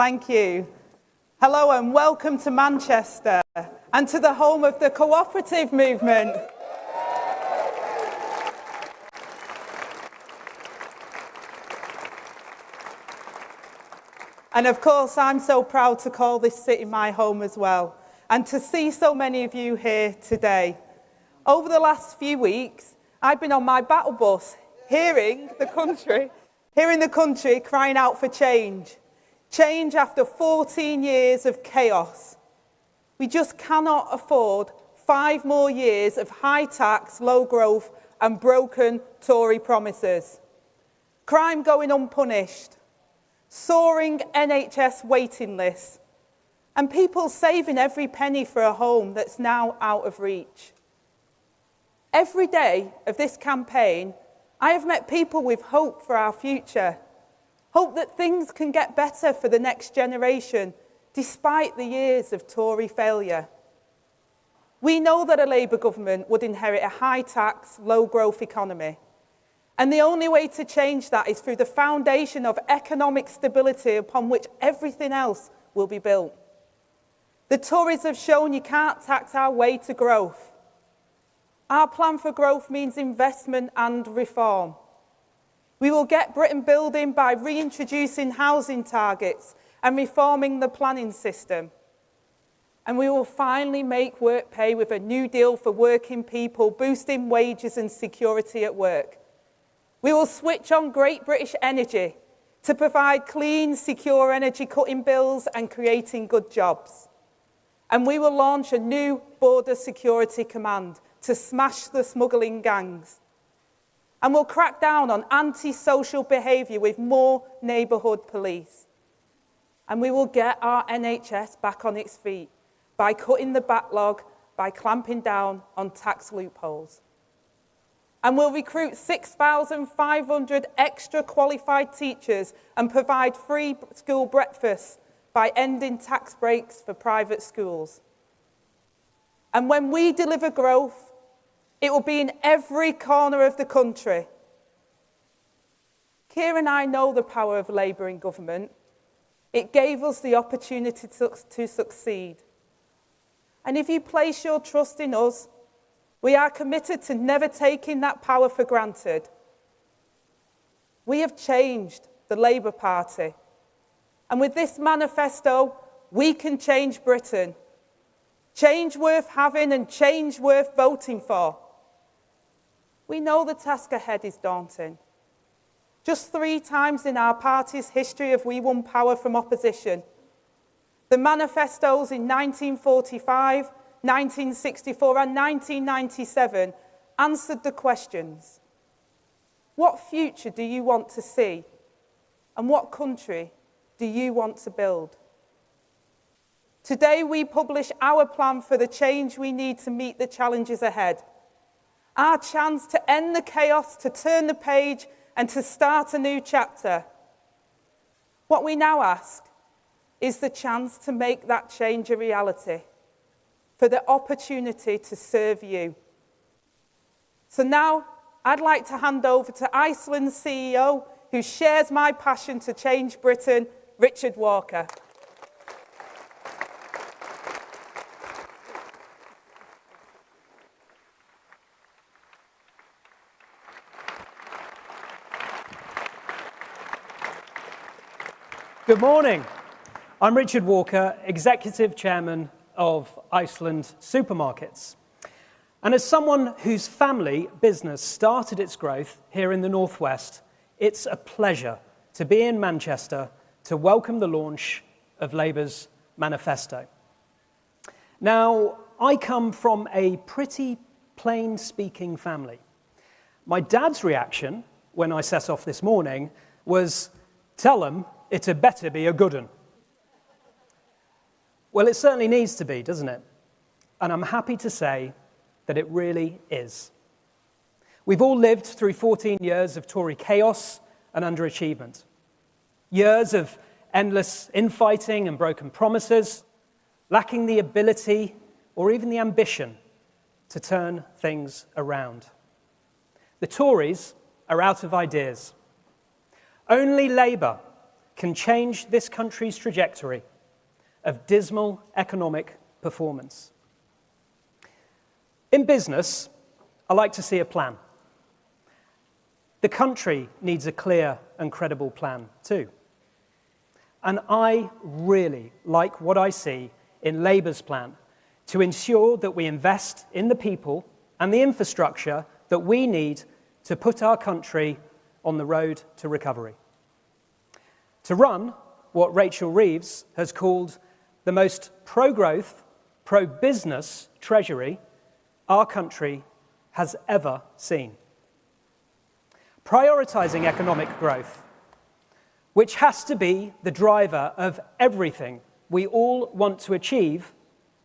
Thank you. Hello and welcome to Manchester and to the home of the cooperative movement. And of course, I'm so proud to call this city my home as well, and to see so many of you here today. Over the last few weeks, I've been on my battle bus, hearing the country crying out for change. Change after 14 years of chaos. We just cannot afford 5 more years of high tax, low growth and broken Tory promises. Crime going unpunished, soaring NHS waiting lists, and people saving every penny for a home that's now out of reach. Every day of this campaign, I have met people with hope for our future, hope that things can get better for the next generation, despite the years of Tory failure. We know that a Labour government would inherit a high-tax, low-growth economy. And the only way to change that is through the foundation of economic stability upon which everything else will be built. The Tories have shown you can't tax our way to growth. Our plan for growth means investment and reform. We will get Britain building by reintroducing housing targets and reforming the planning system. And we will finally make work pay with a new deal for working people, boosting wages and security at work. We will switch on Great British Energy to provide clean, secure energy, cutting bills and creating good jobs. And we will launch a new border security command to smash the smuggling gangs. And we'll crack down on anti-social behaviour with more neighbourhood police. And we will get our NHS back on its feet by cutting the backlog, by clamping down on tax loopholes. And we'll recruit 6,500 extra qualified teachers and provide free school breakfasts by ending tax breaks for private schools. And when we deliver growth, it will be in every corner of the country. Keir and I know the power of Labour in government. It gave us the opportunity to succeed. And if you place your trust in us, we are committed to never taking that power for granted. We have changed the Labour Party. And with this manifesto, we can change Britain. Change worth having and change worth voting for. We know the task ahead is daunting. Just 3 times in our party's history have we won power from opposition. The manifestos in 1945, 1964 and 1997 answered the questions. What future do you want to see? And what country do you want to build? Today we publish our plan for the change we need to meet the challenges ahead. Our chance to end the chaos, to turn the page and to start a new chapter. What we now ask is the chance to make that change a reality, for the opportunity to serve you. So now I'd like to hand over to Iceland's CEO, who shares my passion to change Britain, Richard Walker. Good morning. I'm Richard Walker, Executive Chairman of Iceland Supermarkets. And as someone whose family business started its growth here in the Northwest, it's a pleasure to be in Manchester to welcome the launch of Labour's manifesto. Now, I come from a pretty plain-speaking family. My dad's reaction when I set off this morning was, "Tell them it had better be a good one." Well, it certainly needs to be, doesn't it? And I'm happy to say that it really is. We've all lived through 14 years of Tory chaos and underachievement. Years of endless infighting and broken promises, lacking the ability or even the ambition to turn things around. The Tories are out of ideas. Only Labour can change this country's trajectory of dismal economic performance. In business, I like to see a plan. The country needs a clear and credible plan too. And I really like what I see in Labour's plan to ensure that we invest in the people and the infrastructure that we need to put our country on the road to recovery. To run what Rachel Reeves has called the most pro-growth, pro-business treasury our country has ever seen. Prioritising economic growth, which has to be the driver of everything we all want to achieve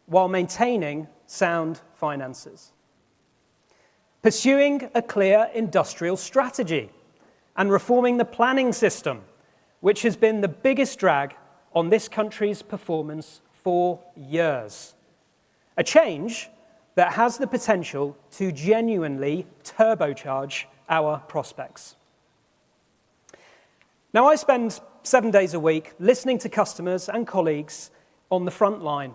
while maintaining sound finances. Pursuing a clear industrial strategy and reforming the planning system, which has been the biggest drag on this country's performance for years. A change that has the potential to genuinely turbocharge our prospects. Now, I spend 7 days a week listening to customers and colleagues on the front line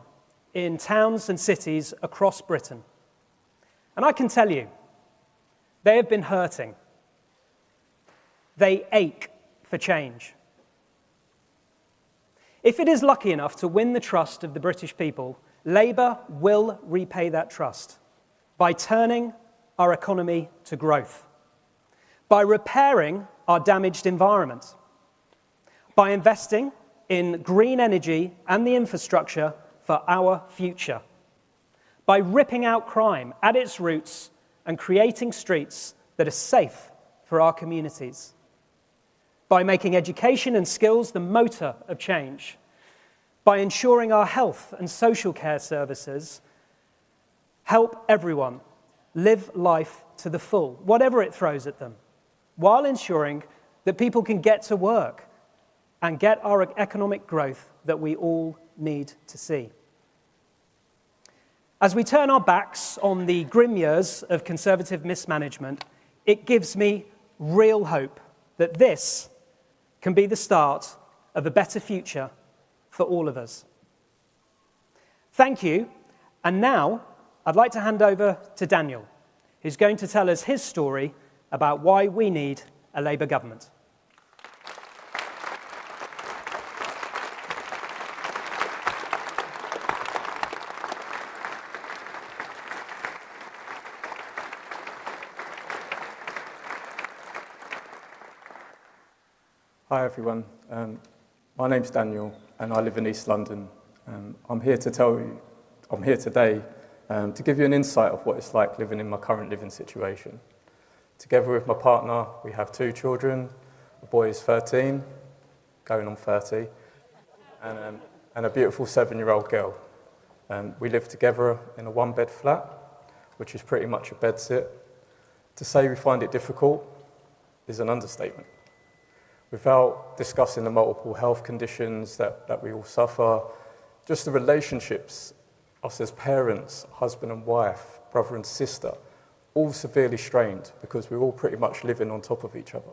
in towns and cities across Britain. And I can tell you, they have been hurting. They ache for change. If it is lucky enough to win the trust of the British people, Labour will repay that trust by turning our economy to growth, by repairing our damaged environment, by investing in green energy and the infrastructure for our future, by ripping out crime at its roots and creating streets that are safe for our communities, by making education and skills the motor of change, by ensuring our health and social care services help everyone live life to the full, whatever it throws at them, while ensuring that people can get to work and get our economic growth that we all need to see. As we turn our backs on the grim years of Conservative mismanagement, it gives me real hope that this can be the start of a better future for all of us. Thank you. And now I'd like to hand over to Daniel, who's going to tell us his story about why we need a Labour government. Hi everyone, my name's Daniel and I live in East London. I'm here today to give you an insight of what it's like living in my current living situation. Together with my partner, we have 2 children. A boy is 13, going on 30, and a beautiful 7-year-old girl. We live together in a 1-bed flat, which is pretty much a bedsit. To say we find it difficult is an understatement. Without discussing the multiple health conditions that we all suffer, just the relationships, us as parents, husband and wife, brother and sister, all severely strained because we're all pretty much living on top of each other.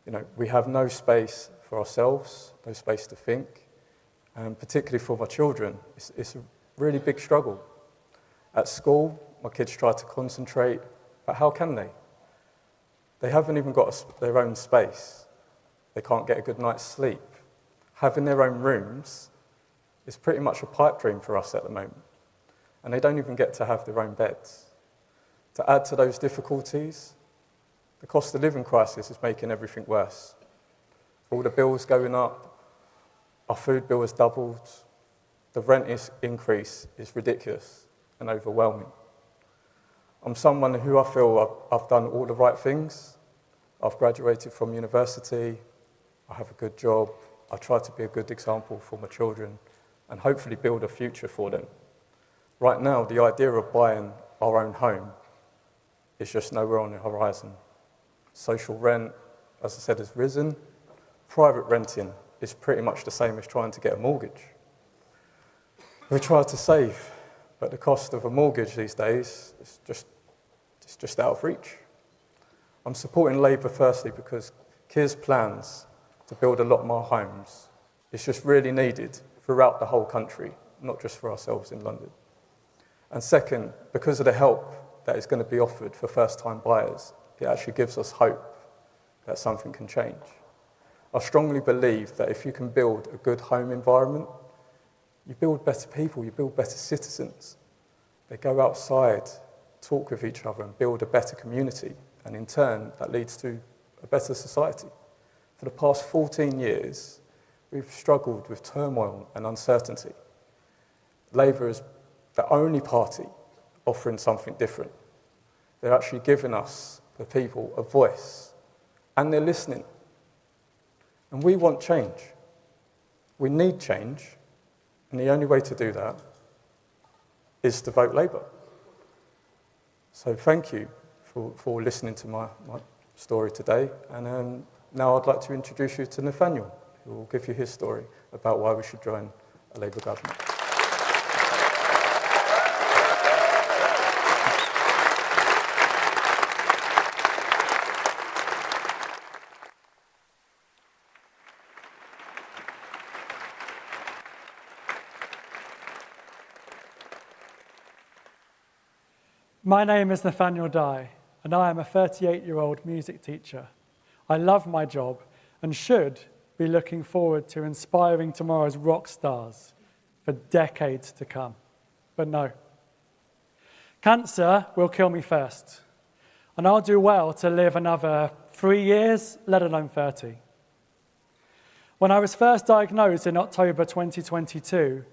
You know, we have no space for ourselves, no space to think, and particularly for my children, it's a really big struggle. At school, my kids try to concentrate, but how can they? They haven't even got their own space. They can't get a good night's sleep. Having their own rooms is pretty much a pipe dream for us at the moment. And they don't even get to have their own beds. To add to those difficulties, the cost of living crisis is making everything worse. All the bills going up, our food bill has doubled, the rent increase is ridiculous and overwhelming. I'm someone who I feel I've done all the right things. I've graduated from university, I have a good job, I try to be a good example for my children and hopefully build a future for them. Right now, the idea of buying our own home is just nowhere on the horizon. Social rent, as I said, has risen. Private renting is pretty much the same as trying to get a mortgage. We try to save, but the cost of a mortgage these days is just out of reach. I'm supporting Labour firstly because Keir's plans to build a lot more homes. It's just really needed throughout the whole country, not just for ourselves in London. And second, because of the help that is going to be offered for first-time buyers, it actually gives us hope that something can change. I strongly believe that if you can build a good home environment, you build better people, you build better citizens. They go outside, talk with each other and build a better community, and in turn, that leads to a better society. For the past 14 years, we've struggled with turmoil and uncertainty. Labour is the only party offering something different. They're actually giving us, the people, a voice, and they're listening. And we want change. We need change, and the only way to do that is to vote Labour. So thank you for listening to my story today, and now I'd like to introduce you to Nathaniel, who will give you his story about why we should join a Labour government. My name is Nathaniel Dye, and I am a 38-year-old music teacher. I love my job and should be looking forward to inspiring tomorrow's rock stars for decades to come. But no. Cancer will kill me first, and I'll do well to live another 3 years, let alone 30. When I was first diagnosed in October 2022,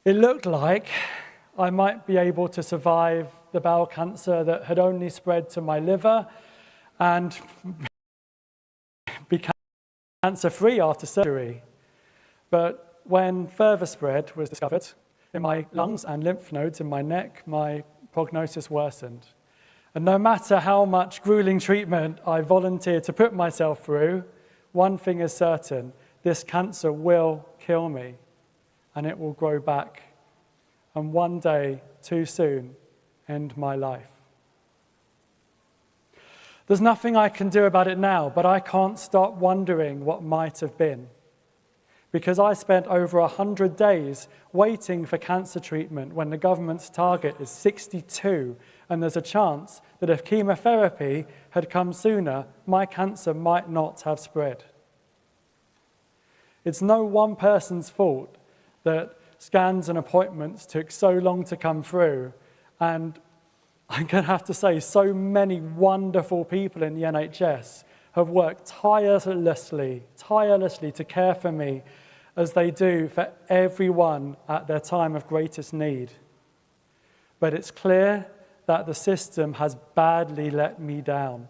it looked like I might be able to survive the bowel cancer that had only spread to my liver and be cancer-free after surgery. But when further spread was discovered in my lungs and lymph nodes in my neck, my prognosis worsened. And no matter how much grueling treatment I volunteered to put myself through, one thing is certain: this cancer will kill me, and it will grow back. And one day, too soon, end my life. There's nothing I can do about it now, but I can't stop wondering what might have been. Because I spent over 100 days waiting for cancer treatment when the government's target is 62, and there's a chance that if chemotherapy had come sooner, my cancer might not have spread. It's no one person's fault that scans and appointments took so long to come through, and I'm going to have to say so many wonderful people in the NHS have worked tirelessly to care for me as they do for everyone at their time of greatest need. But it's clear that the system has badly let me down.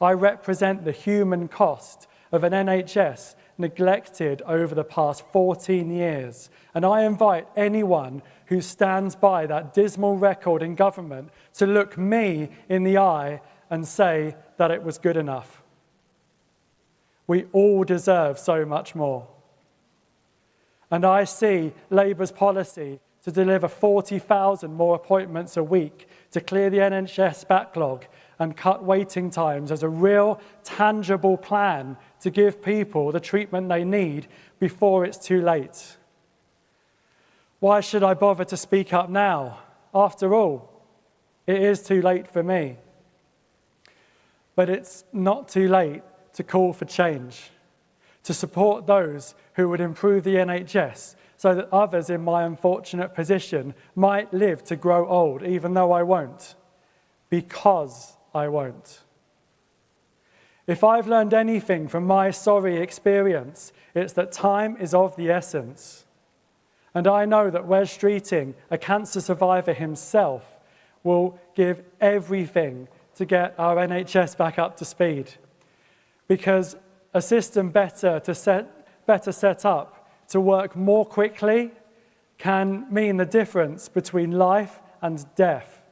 I represent the human cost of an NHS neglected over the past 14 years, and I invite anyone who stands by that dismal record in government to look me in the eye and say that it was good enough. We all deserve so much more. And I see Labour's policy to deliver 40,000 more appointments a week to clear the NHS backlog and cut waiting times as a real, tangible plan to give people the treatment they need before it's too late. Why should I bother to speak up now? After all, it is too late for me. But it's not too late to call for change, to support those who would improve the NHS so that others in my unfortunate position might live to grow old, even though I won't, because I won't. If I've learned anything from my sorry experience, it's that time is of the essence. And I know that Wes Streeting, a cancer survivor himself, will give everything to get our NHS back up to speed. Because a system better set up to work more quickly can mean the difference between life and death.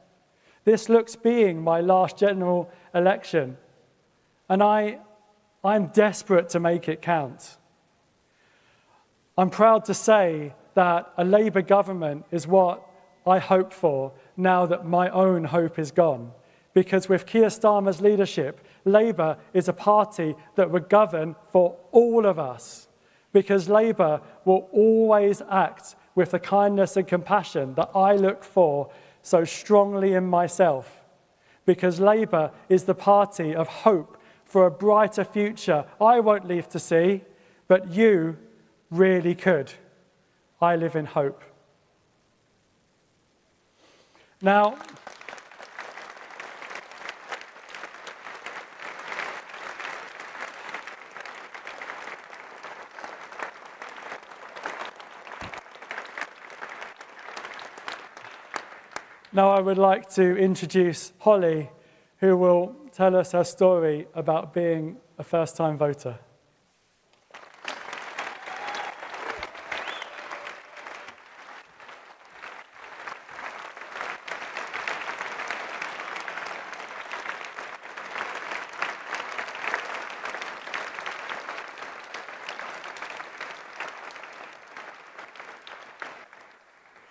This looks being my last general election, and I'm desperate to make it count. I'm proud to say that a Labour government is what I hope for now that my own hope is gone. Because with Keir Starmer's leadership, Labour is a party that would govern for all of us, because Labour will always act with the kindness and compassion that I look for so strongly in myself, because Labour is the party of hope for a brighter future I won't live to see, but you really could. I live in hope. Now, I would like to introduce Holly, who will tell us her story about being a first-time voter.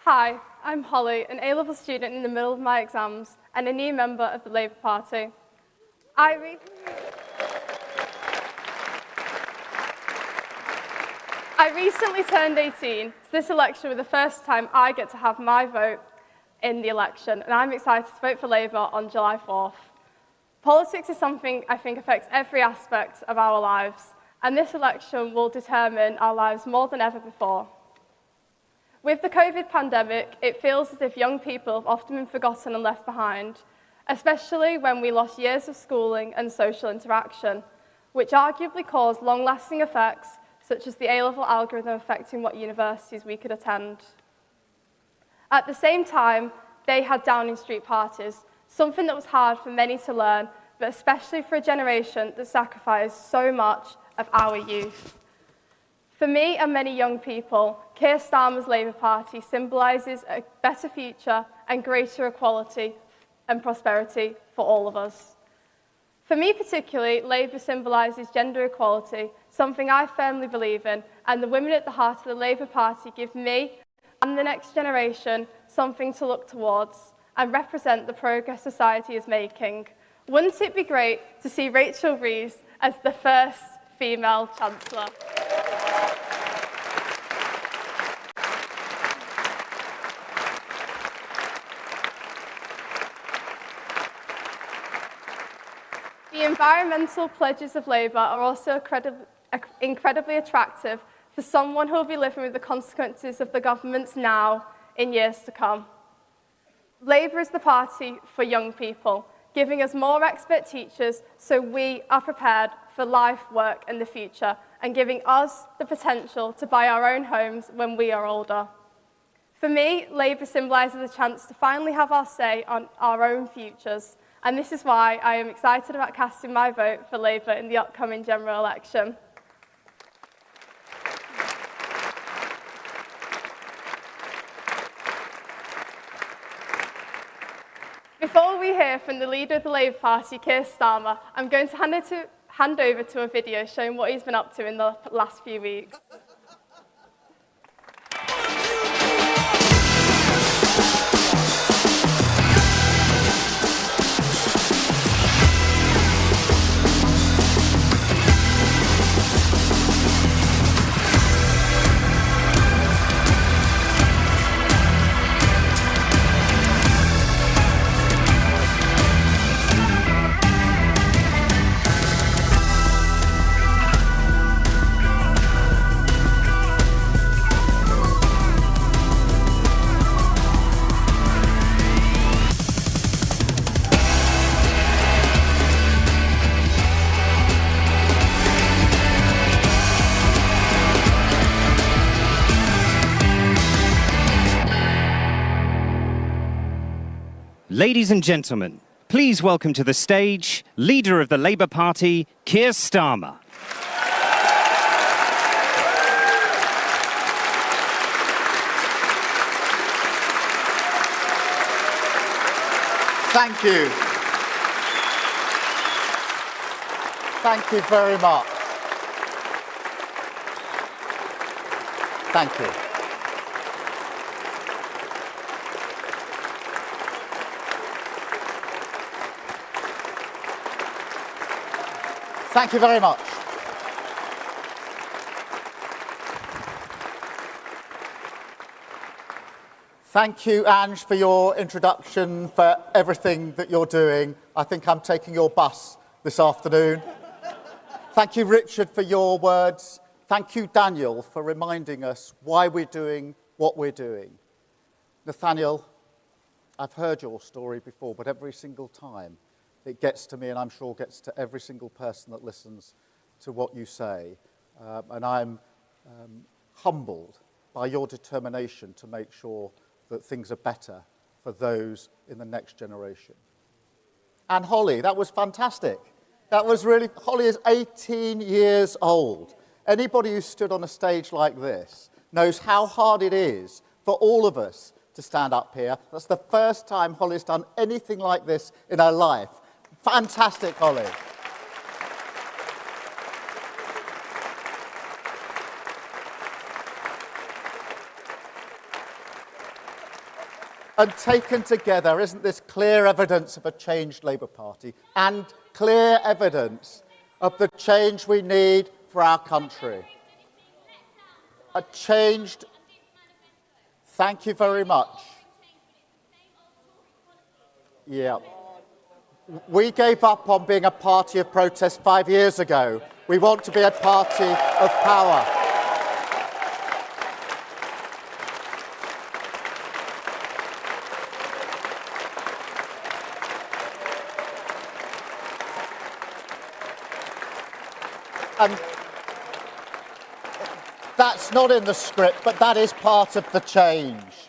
Hi, I'm Holly, an A-level student in the middle of my exams and a new member of the Labour Party. I recently turned 18, so this election was the first time I get to have my vote in the election, and I'm excited to vote for Labour on July 4th. Politics is something I think affects every aspect of our lives, and this election will determine our lives more than ever before. With the COVID pandemic, it feels as if young people have often been forgotten and left behind, especially when we lost years of schooling and social interaction, which arguably caused long-lasting effects, such as the A-level algorithm affecting what universities we could attend. At the same time, they had Downing Street parties, something that was hard for many to learn, but especially for a generation that sacrificed so much of our youth. For me and many young people, Keir Starmer's Labour Party symbolises a better future and greater equality and prosperity for all of us. For me particularly, Labour symbolises gender equality, something I firmly believe in, and the women at the heart of the Labour Party give me and the next generation something to look towards and represent the progress society is making. Wouldn't it be great to see Rachel Reeves as the first female Chancellor? The environmental pledges of Labour are also incredibly attractive for someone who will be living with the consequences of the government's now in years to come. Labour is the party for young people, giving us more expert teachers so we are prepared for life, work and the future, and giving us the potential to buy our own homes when we are older. For me, Labour symbolises a chance to finally have our say on our own futures, and this is why I am excited about casting my vote for Labour in the upcoming general election. Before we hear from the leader of the Labour Party, Keir Starmer, I'm going to hand over to a video showing what he's been up to in the last few weeks. Ladies and gentlemen, please welcome to the stage leader of the Labour Party, Keir Starmer. Thank you. Thank you very much. Thank you. Thank you very much. Thank you, Ange, for your introduction, for everything that you're doing. I think I'm taking your bus this afternoon. Thank you, Richard, for your words. Thank you, Daniel, for reminding us why we're doing what we're doing. Nathaniel, I've heard your story before, but every single time it gets to me, and I'm sure gets to every single person that listens to what you say. And I'm humbled by your determination to make sure that things are better for those in the next generation. And Holly, that was fantastic. That was really, Holly is 18 years old. Anybody who stood on a stage like this knows how hard it is for all of us to stand up here. That's the first time Holly's done anything like this in her life. Fantastic, Holly. And taken together, isn't this clear evidence of a changed Labour Party and clear evidence of the change we need for our country? A changed... Thank you very much. Yeah. We gave up on being a party of protest 5 years ago. We want to be a party of power. And that's not in the script, but that is part of the change.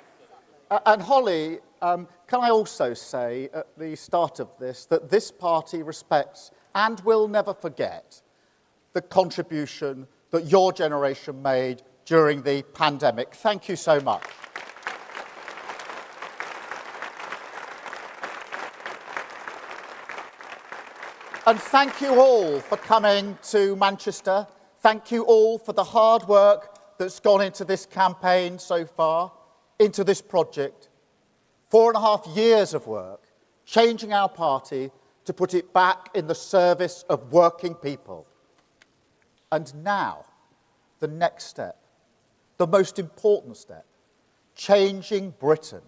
And Holly, can I also say at the start of this that this party respects and will never forget the contribution that your generation made during the pandemic. Thank you so much. And thank you all for coming to Manchester. Thank you all for the hard work that's gone into this campaign so far, into this project. 4.5 years of work, changing our party to put it back in the service of working people. And now, the next step, the most important step, changing Britain,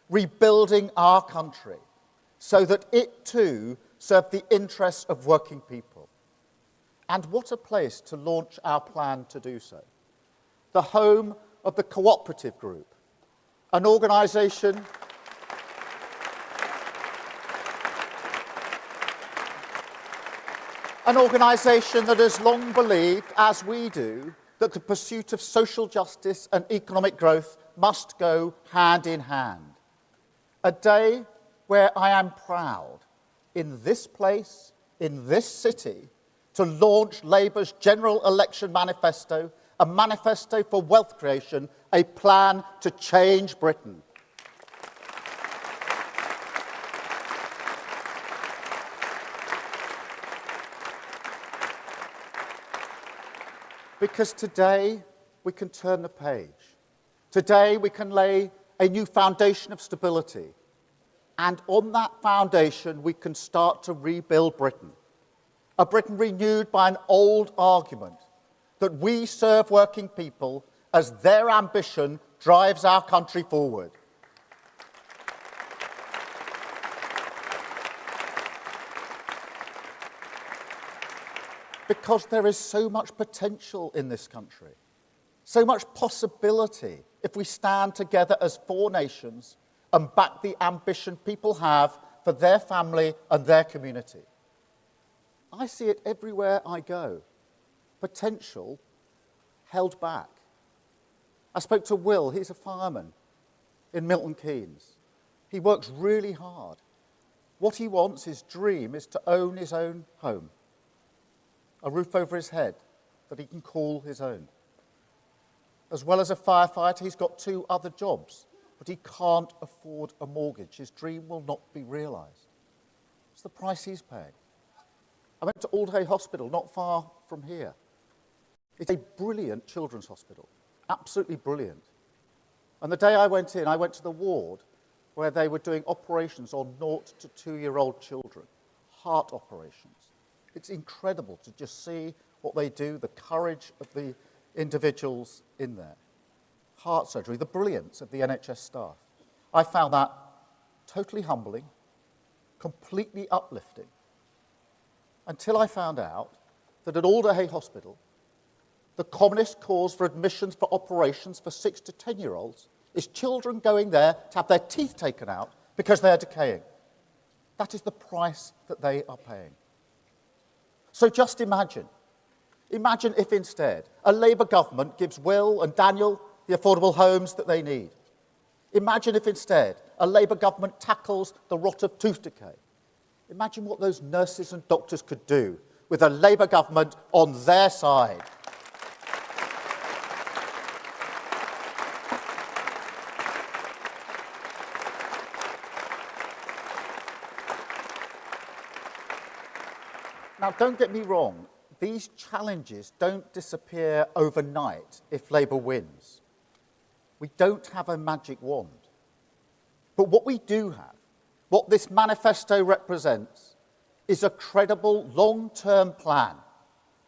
rebuilding our country so that it too serve the interests of working people. And what a place to launch our plan to do so. The home of the Cooperative Group, an organisation that has long believed, as we do, that the pursuit of social justice and economic growth must go hand in hand. A day where I am proud, in this place, in this city, to launch Labour's general election manifesto, a manifesto for wealth creation, a plan to change Britain. Because today we can turn the page. Today we can lay a new foundation of stability. And on that foundation we can start to rebuild Britain. A Britain renewed by an old argument that we serve working people as their ambition drives our country forward. Because there is so much potential in this country, so much possibility if we stand together as 4 nations and back the ambition people have for their family and their community. I see it everywhere I go. Potential held back. I spoke to Will, he's a fireman in Milton Keynes. He works really hard. What he wants, his dream, is to own his own home. A roof over his head that he can call his own. As well as a firefighter, he's got 2 other jobs, but he can't afford a mortgage. His dream will not be realised. It's the price he's paying. I went to Aldhay Hospital, not far from here. It's a brilliant children's hospital, absolutely brilliant. And the day I went in, I went to the ward where they were doing operations on 0 to 2-year-old children, heart operations. It's incredible to just see what they do, the courage of the individuals in there. Heart surgery, the brilliance of the NHS staff. I found that totally humbling, completely uplifting, until I found out that at Alderhay Hospital, the commonest cause for admissions for operations for 6 to 10-year-olds is children going there to have their teeth taken out because they're decaying. That is the price that they are paying. So just imagine if instead a Labour government gives Will and Daniel the affordable homes that they need. Imagine if instead a Labour government tackles the rot of tooth decay. Imagine what those nurses and doctors could do with a Labour government on their side. Now, don't get me wrong, these challenges don't disappear overnight if Labour wins. We don't have a magic wand. But what we do have, what this manifesto represents, is a credible long-term plan,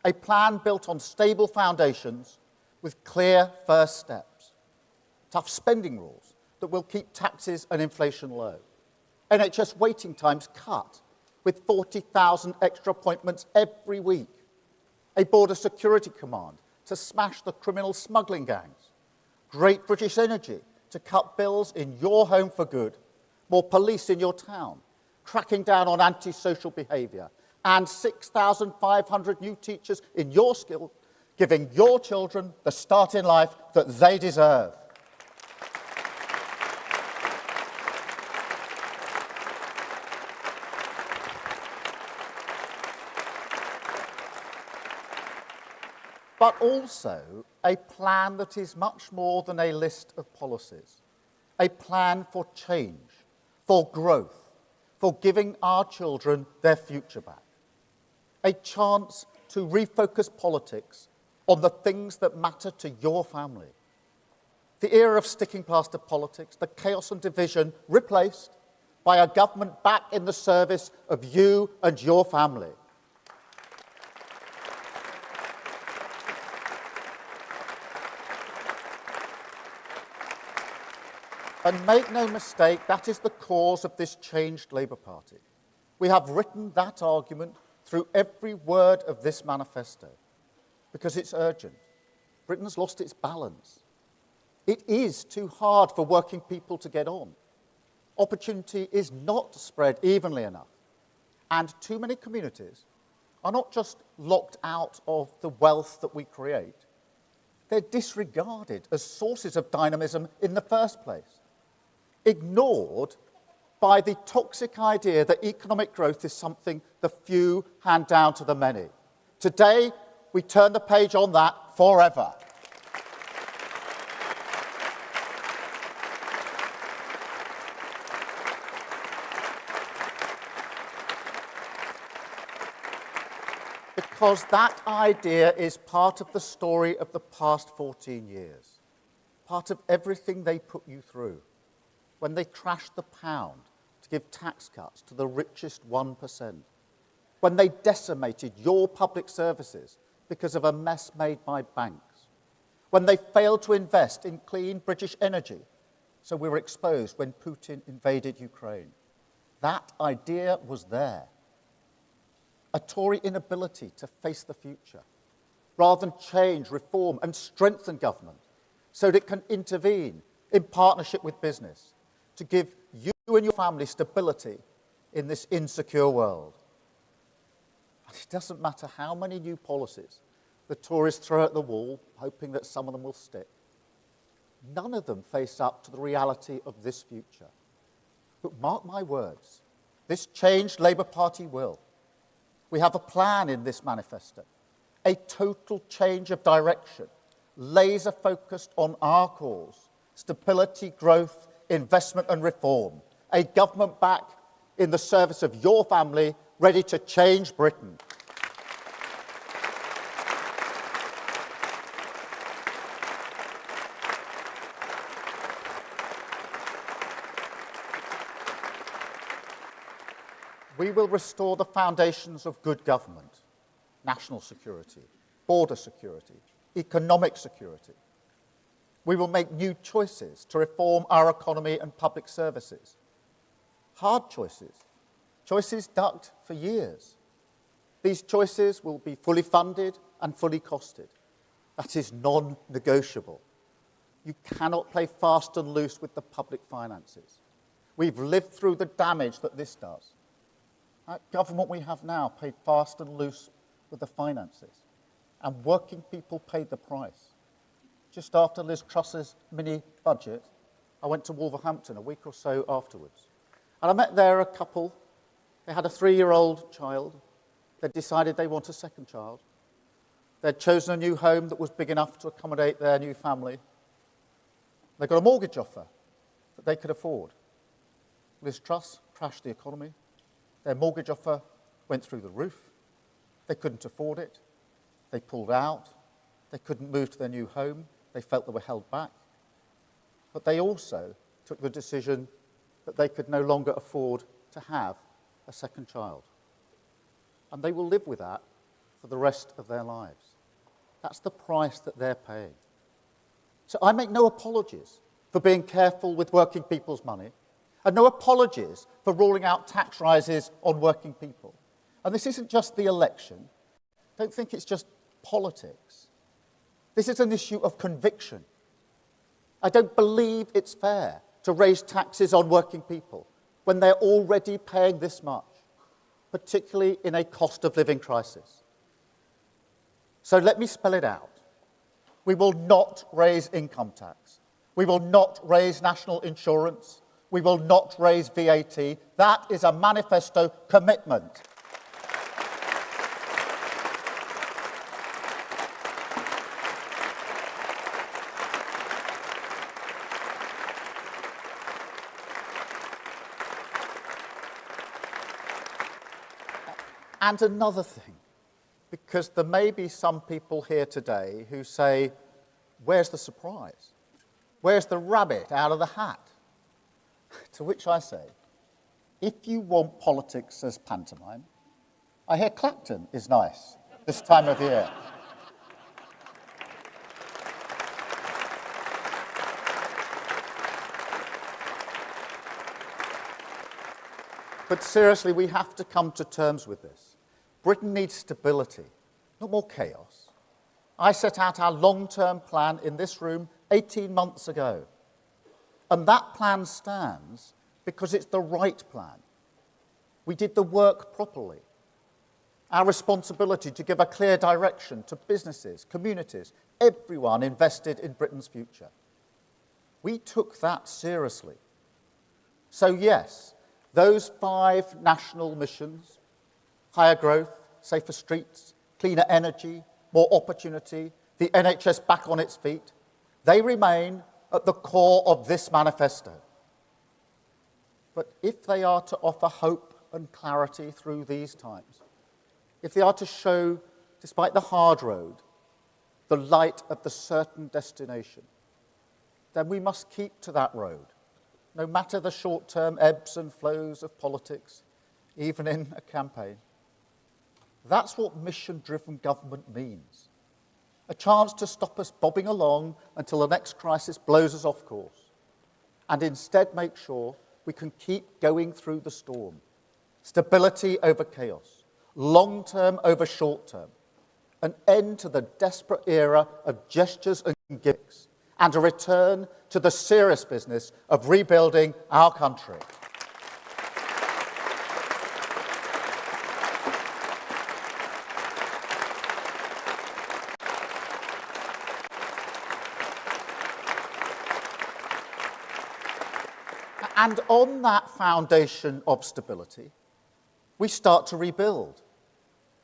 a plan built on stable foundations with clear first steps, tough spending rules that will keep taxes and inflation low, NHS waiting times cut, with 40,000 extra appointments every week, a border security command to smash the criminal smuggling gangs, Great British Energy to cut bills in your home for good, more police in your town, cracking down on antisocial behaviour, and 6,500 new teachers in your school, giving your children the start in life that they deserve. But also a plan that is much more than a list of policies. A plan for change, for growth, for giving our children their future back. A chance to refocus politics on the things that matter to your family. The era of sticking plaster politics, the chaos and division replaced by a government back in the service of you and your family. And make no mistake, that is the cause of this changed Labour Party. We have written that argument through every word of this manifesto because it's urgent. Britain's lost its balance. It is too hard for working people to get on. Opportunity is not spread evenly enough. And too many communities are not just locked out of the wealth that we create, they're disregarded as sources of dynamism in the first place. Ignored by the toxic idea that economic growth is something the few hand down to the many. Today, we turn the page on that forever. Because that idea is part of the story of the past 14 years, part of everything they put you through. When they crashed the pound to give tax cuts to the richest 1%, when they decimated your public services because of a mess made by banks, when they failed to invest in clean British energy, so we were exposed when Putin invaded Ukraine. That idea was there. A Tory inability to face the future, rather than change, reform, and strengthen government so that it can intervene in partnership with business, to give you and your family stability in this insecure world. And it doesn't matter how many new policies the Tories throw at the wall, hoping that some of them will stick. None of them face up to the reality of this future. But mark my words, this changed Labour Party will. We have a plan in this manifesto, a total change of direction, laser-focused on our cause, stability, growth, investment and reform, a government back in the service of your family, ready to change Britain. We will restore the foundations of good government, national security, border security, economic security. We will make new choices to reform our economy and public services. Hard choices, choices ducked for years. These choices will be fully funded and fully costed. That is non-negotiable. You cannot play fast and loose with the public finances. We've lived through the damage that this does. That government we have now played fast and loose with the finances, and working people paid the price. Just after Liz Truss's mini-budget, I went to Wolverhampton a week or so afterwards, and I met there a couple. They had a 3-year-old child. They'd decided they want a second child. They'd chosen a new home that was big enough to accommodate their new family. They got a mortgage offer that they could afford. Liz Truss crashed the economy. Their mortgage offer went through the roof. They couldn't afford it. They pulled out. They couldn't move to their new home. They felt they were held back. But they also took the decision that they could no longer afford to have a second child. And they will live with that for the rest of their lives. That's the price that they're paying. So I make no apologies for being careful with working people's money, and no apologies for ruling out tax rises on working people. And this isn't just the election. Don't think it's just politics. This is an issue of conviction. I don't believe it's fair to raise taxes on working people when they're already paying this much, particularly in a cost of living crisis. So let me spell it out. We will not raise income tax. We will not raise national insurance. We will not raise VAT. That is a manifesto commitment. And another thing, because there may be some people here today who say, where's the surprise? Where's the rabbit out of the hat? To which I say, if you want politics as pantomime, I hear Clapton is nice this time of year. But seriously, we have to come to terms with this. Britain needs stability, not more chaos. I set out our long-term plan in this room 18 months ago. And that plan stands because it's the right plan. We did the work properly. Our responsibility to give a clear direction to businesses, communities, everyone invested in Britain's future. We took that seriously. So yes, those 5 national missions, higher growth, safer streets, cleaner energy, more opportunity, the NHS back on its feet, they remain at the core of this manifesto. But if they are to offer hope and clarity through these times, if they are to show, despite the hard road, the light of the certain destination, then we must keep to that road, no matter the short-term ebbs and flows of politics, even in a campaign. That's what mission-driven government means. A chance to stop us bobbing along until the next crisis blows us off course, and instead make sure we can keep going through the storm. Stability over chaos, long-term over short-term, an end to the desperate era of gestures and gimmicks, and a return to the serious business of rebuilding our country. And on that foundation of stability, we start to rebuild.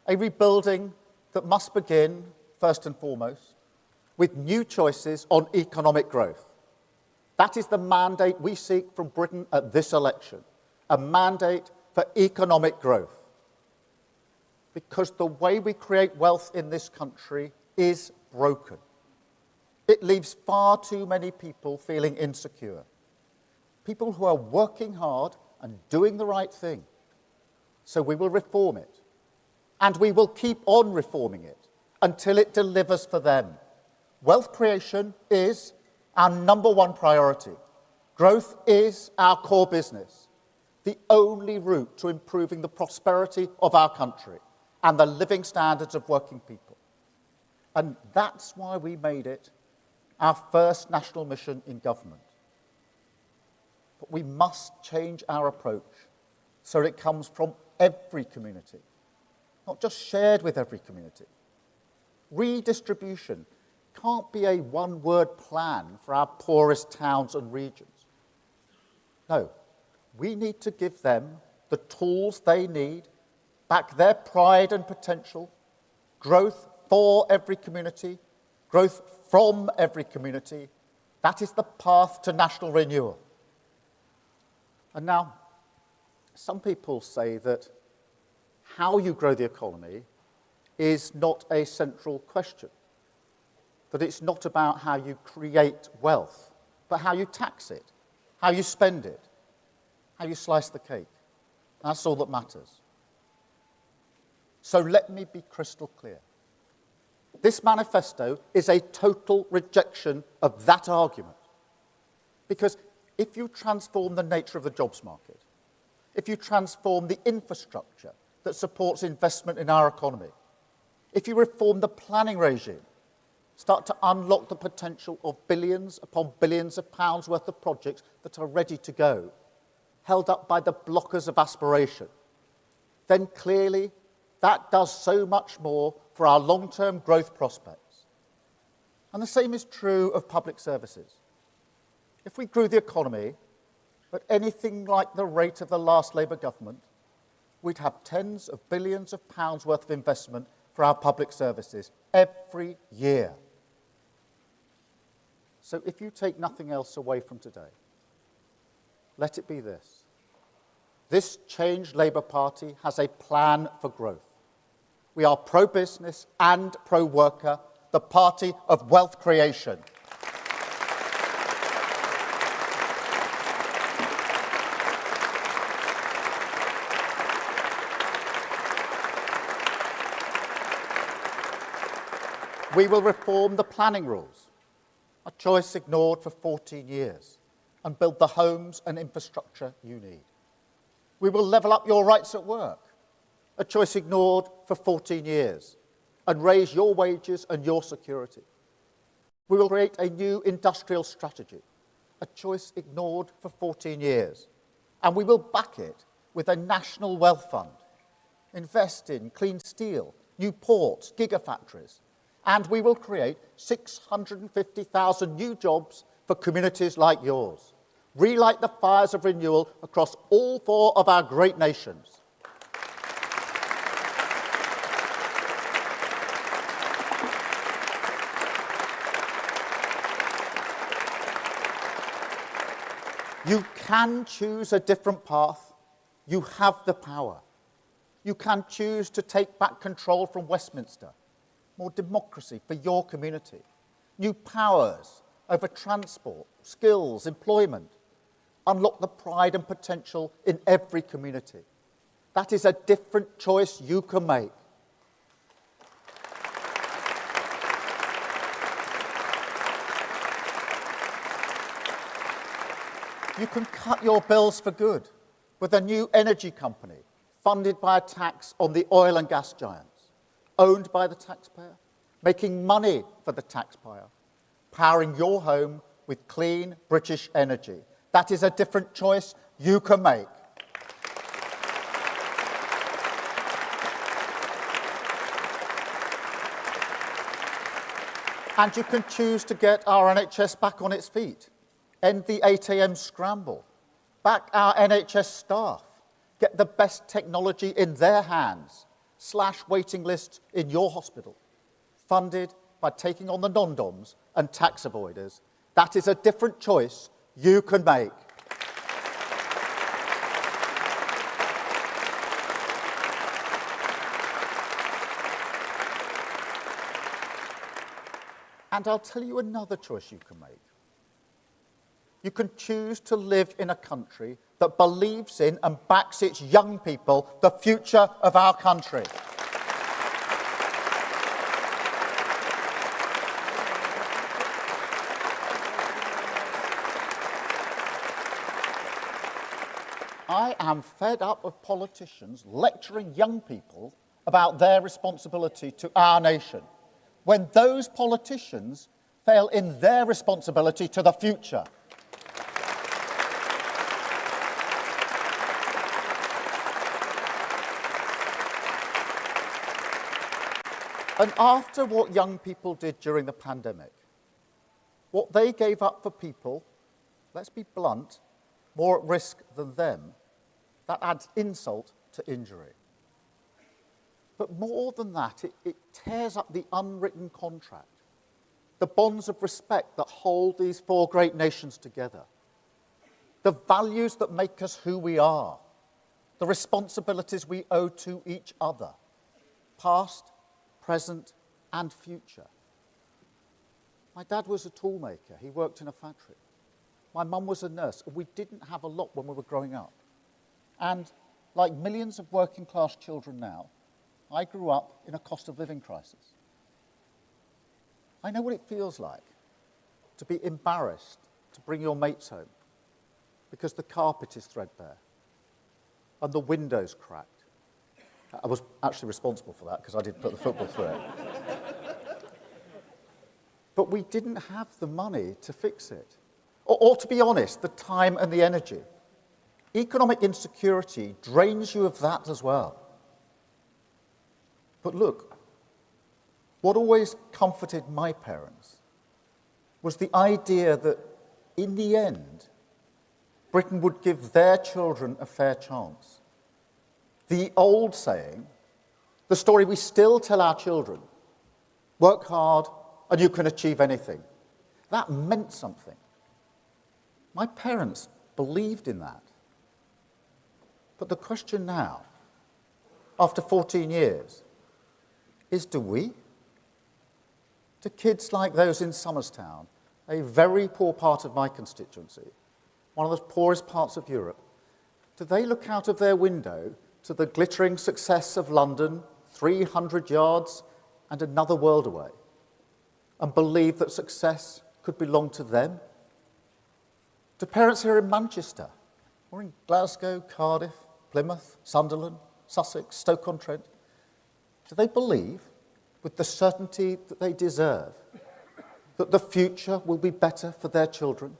A rebuilding that must begin, first and foremost, with new choices on economic growth. That is the mandate we seek from Britain at this election, a mandate for economic growth. Because the way we create wealth in this country is broken. It leaves far too many people feeling insecure. People who are working hard and doing the right thing. So we will reform it. and we will keep on reforming it until it delivers for them. Wealth creation is our number one priority. Growth is our core business, the only route to improving the prosperity of our country and the living standards of working people. And that's why we made it our first national mission in government. But we must change our approach so it comes from every community, not just shared with every community. Redistribution can't be a one-word plan for our poorest towns and regions. No, we need to give them the tools they need, back their pride and potential, growth for every community, growth from every community. That is the path to national renewal. And now, some people say that how you grow the economy is not a central question, that it's not about how you create wealth, but how you tax it, how you spend it, how you slice the cake. That's all that matters. So let me be crystal clear. This manifesto is a total rejection of that argument. Because if you transform the nature of the jobs market, if you transform the infrastructure that supports investment in our economy, if you reform the planning regime, start to unlock the potential of billions upon billions of pounds worth of projects that are ready to go, held up by the blockers of aspiration, then clearly that does so much more for our long-term growth prospects. And the same is true of public services. If we grew the economy at anything like the rate of the last Labour government, we'd have tens of billions of pounds worth of investment for our public services every year. So if you take nothing else away from today, let it be this. This changed Labour Party has a plan for growth. We are pro-business and pro-worker, the party of wealth creation. We will reform the planning rules, a choice ignored for 14 years, and build the homes and infrastructure you need. We will level up your rights at work, a choice ignored for 14 years, and raise your wages and your security. We will create a new industrial strategy, a choice ignored for 14 years, and we will back it with a national wealth fund, invest in clean steel, new ports, gigafactories, and we will create 650,000 new jobs for communities like yours. Relight the fires of renewal across all four of our great nations. You can choose a different path. You have the power. You can choose to take back control from Westminster. More democracy for your community. New powers over transport, skills, employment. Unlock the pride and potential in every community. That is a different choice you can make. You can cut your bills for good with a new energy company funded by a tax on the oil and gas giants, owned by the taxpayer, making money for the taxpayer, powering your home with clean British energy. That is a different choice you can make. And you can choose to get our NHS back on its feet, end the 8 a.m. scramble, back our NHS staff, get the best technology in their hands, slash waiting lists in your hospital, funded by taking on the non-doms and tax avoiders. That is a different choice you can make. And I'll tell you another choice you can make. You can choose to live in a country that believes in and backs its young people, the future of our country. I am fed up of politicians lecturing young people about their responsibility to our nation, when those politicians fail in their responsibility to the future. And after what young people did during the pandemic, what they gave up for people, let's be blunt, more at risk than them, that adds insult to injury. But more than that, it tears up the unwritten contract, the bonds of respect that hold these four great nations together, the values that make us who we are, the responsibilities we owe to each other, past, present, and future. My dad was a tool maker. He worked in a factory. My mum was a nurse, and we didn't have a lot when we were growing up. And like millions of working class children now, I grew up in a cost of living crisis. I know what it feels like to be embarrassed to bring your mates home because the carpet is threadbare and the window's cracked. I was actually responsible for that because I did put the football through it. But we didn't have the money to fix it. Or to be honest, the time and the energy. Economic insecurity drains you of that as well. But look, what always comforted my parents was the idea that in the end, Britain would give their children a fair chance. The old saying, the story we still tell our children, work hard and you can achieve anything. That meant something. My parents believed in that. But the question now, after 14 years, is do we? Do kids like those in Somerstown, a very poor part of my constituency, one of the poorest parts of Europe, do they look out of their window to the glittering success of London, 300 yards and another world away, and believe that success could belong to them? Do parents here in Manchester, or in Glasgow, Cardiff, Plymouth, Sunderland, Sussex, Stoke-on-Trent, do they believe, with the certainty that they deserve, that the future will be better for their children?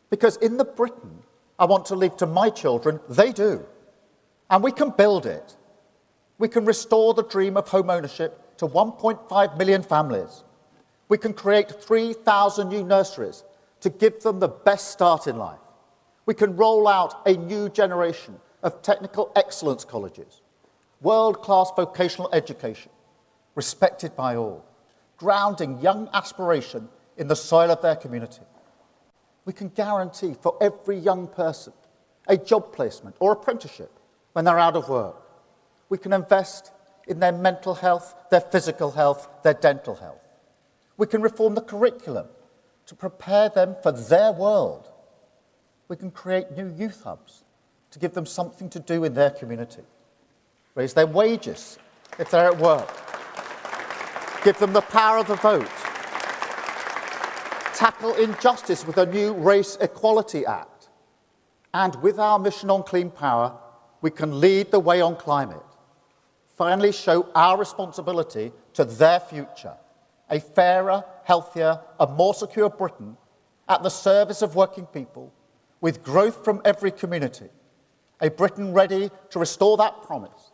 Because in the Britain I want to leave to my children, they do. And we can build it. We can restore the dream of home ownership to 1.5 million families. We can create 3,000 new nurseries to give them the best start in life. We can roll out a new generation of technical excellence colleges, world-class vocational education, respected by all, grounding young aspiration in the soil of their community. We can guarantee for every young person a job placement or apprenticeship when they're out of work. We can invest in their mental health, their physical health, their dental health. We can reform the curriculum to prepare them for their world. We can create new youth hubs to give them something to do in their community. Raise their wages if they're at work. Give them the power of the vote. Tackle injustice with a new Race Equality Act. And with our mission on clean power, we can lead the way on climate. Finally show our responsibility to their future. A fairer, healthier and more secure Britain at the service of working people, with growth from every community. A Britain ready to restore that promise.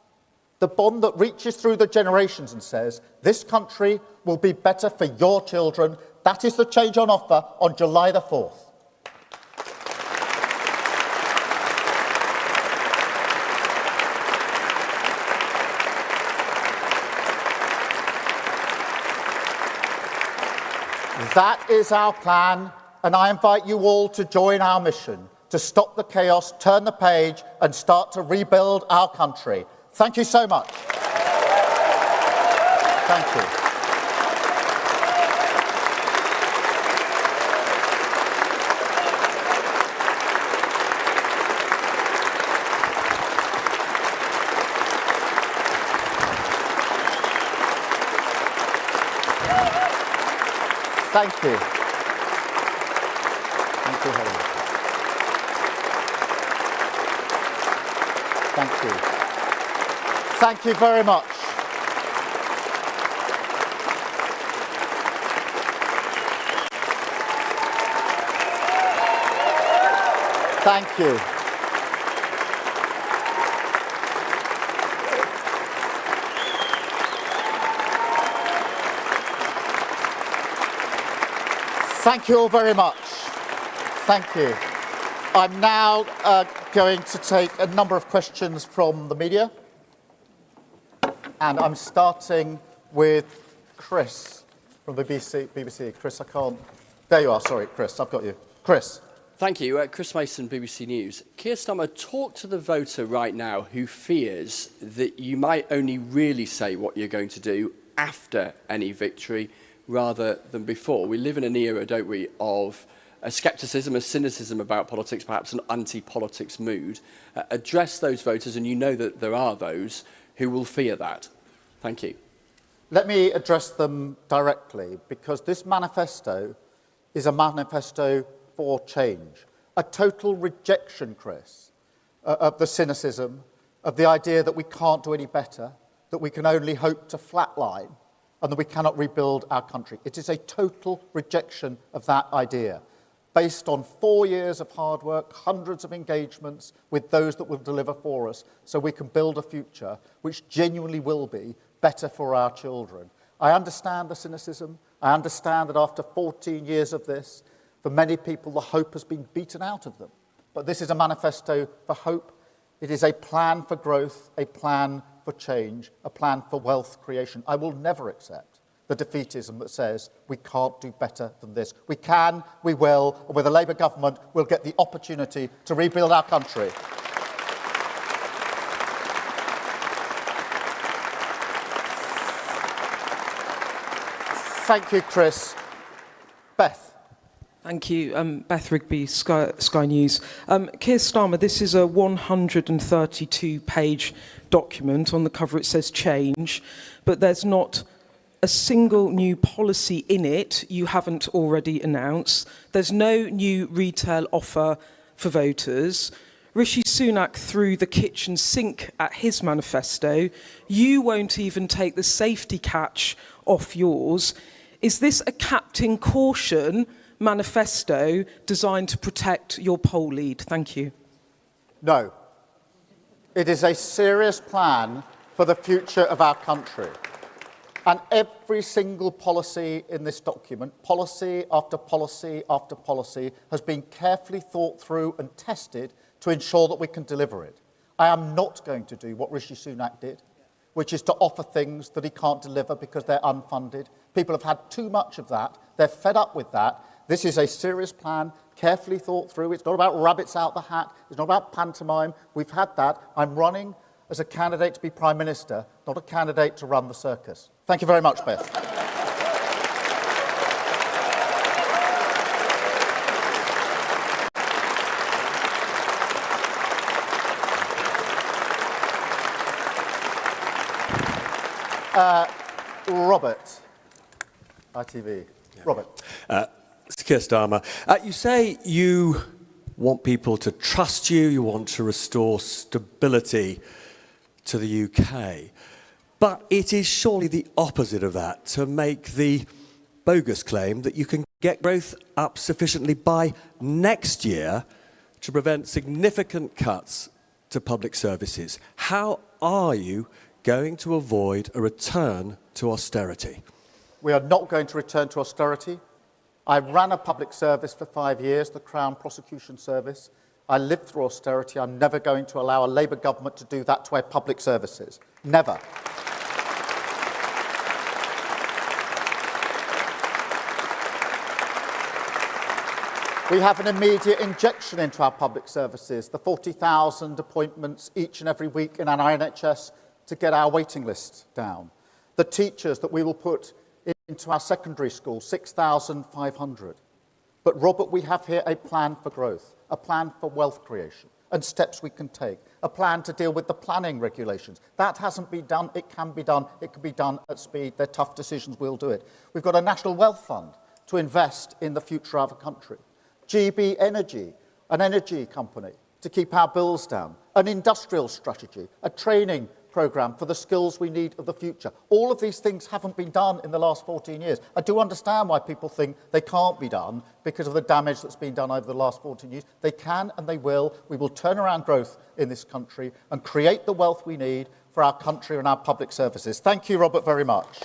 The bond that reaches through the generations and says, this country will be better for your children. That is the change on offer on July the 4th. That is our plan, and I invite you all to join our mission to stop the chaos, turn the page, and start to rebuild our country. Thank you so much. Thank you. Thank you. Thank you, Helen. Thank you. Thank you very much. Thank you. Thank you all very much. Thank you. I'm now going to take a number of questions from the media. And I'm starting with Chris from the BBC. Chris, I can't... There you are, sorry, Chris, I've got you. Chris. Thank you. Chris Mason, BBC News. Keir Starmer, talk to the voter right now who fears that you might only really say what you're going to do after any victory rather than before. We live in an era, don't we, of a scepticism, a cynicism about politics, perhaps an anti-politics mood. Address those voters, and you know that there are those who will fear that. Thank you. Let me address them directly, because this manifesto is a manifesto for change. A total rejection, Chris, of the cynicism, of the idea that we can't do any better, that we can only hope to flatline, and that we cannot rebuild our country. It is a total rejection of that idea, based on 4 years of hard work, hundreds of engagements with those that will deliver for us, so we can build a future which genuinely will be better for our children. I understand the cynicism. I understand that after 14 years of this, for many people, the hope has been beaten out of them. But this is a manifesto for hope. It is a plan for growth, a plan for change, a plan for wealth creation. I will never accept the defeatism that says we can't do better than this. We can, we will, and with a Labour government, we'll get the opportunity to rebuild our country. Thank you, Chris. Beth. Thank you. Beth Rigby, Sky News. Keir Starmer, this is a 132-page document. On the cover it says change, but there's not a single new policy in it you haven't already announced. There's no new retail offer for voters. Rishi Sunak threw the kitchen sink at his manifesto. You won't even take the safety catch off yours. Is this a Captain Caution manifesto designed to protect your poll lead? Thank you. No. It is a serious plan for the future of our country. And every single policy in this document, policy after policy after policy, has been carefully thought through and tested to ensure that we can deliver it. I am not going to do what Rishi Sunak did, which is to offer things that he can't deliver because they're unfunded. People have had too much of that. They're fed up with that. This is a serious plan, carefully thought through. It's not about rabbits out the hat. It's not about pantomime. We've had that. I'm running as a candidate to be Prime Minister, not a candidate to run the circus. Thank you very much, Beth. Robert, ITV. Yeah. Robert. Keir Starmer, you say you want people to trust you, you want to restore stability to the UK. But it is surely the opposite of that to make the bogus claim that you can get growth up sufficiently by next year to prevent significant cuts to public services. How are you going to avoid a return to austerity? We are not going to return to austerity. I ran a public service for 5 years, the Crown Prosecution Service. I lived through austerity. I'm never going to allow a Labour government to do that to our public services. Never. We have an immediate injection into our public services, the 40,000 appointments each and every week in our NHS to get our waiting list down. The teachers that we will put into our secondary schools, 6,500. But, Robert, we have here a plan for growth, a plan for wealth creation, and steps we can take, a plan to deal with the planning regulations. That hasn't been done. It can be done. It can be done at speed. They're tough decisions. We'll do it. We've got a national wealth fund to invest in the future of our country. GB Energy, an energy company, to keep our bills down, an industrial strategy, a training programme for the skills we need of the future. All of these things haven't been done in the last 14 years. I do understand why people think they can't be done because of the damage that's been done over the last 14 years. They can and they will. We will turn around growth in this country and create the wealth we need for our country and our public services. Thank you, Robert, very much.